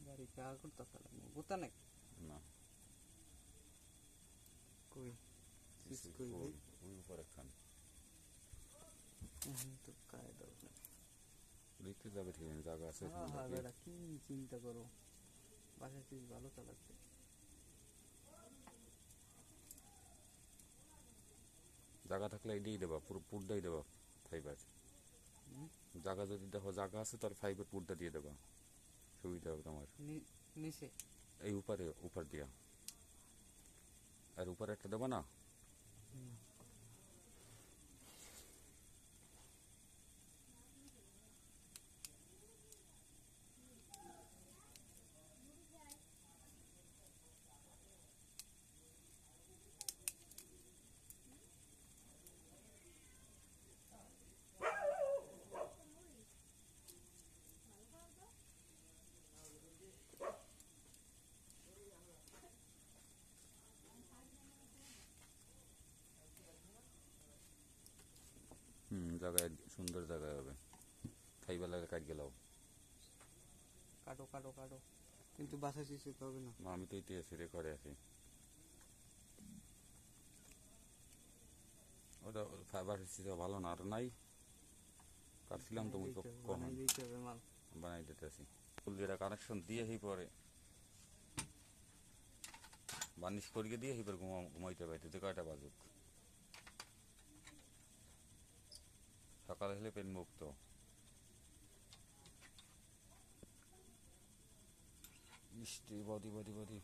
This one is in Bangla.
Dari aku tak salah bukan nek না koi sis koi ওই উপরে খান তো কায় দাও দেখতে যাবে ঠিক আছে জায়গা আছে হ্যাঁ বেটা কি চিন্তা করো বাসা চিজ ভালো চালাচ্ছে জায়গা থাকলে এটাই দেবা পুরো পুরটাই দেবা ফাইবার জায়গা যদি দেখো জায়গা আছে তাহলে ফাইবার পুরটা দিয়ে দেবা সুবিধা হবে তোমার নিচে এই উপরে উপর দিয়া আর উপরে একটা দেবা না জায়গায় সুন্দর জায়গায় হবে খাইবার লাগে কাজ গেলাও কাটো কাটো কাটো কিন্তু বাসা চিজ তো হবে না আমি তো এতে আছি রেকর্ডে আছি ওটা ফাইবার ভালো না আর নাই কাটছিলাম তো মুই বানাই দিতে আছি ফুল যেটা কানেকশন দিয়ে এই পরে বার্নিশ করিয়ে দিয়ে এইবার ঘুমাইতে পাইতে যে কয়টা বাজুক সকালে হলে পেন মুক্ত মিষ্টি বদি বদি বদি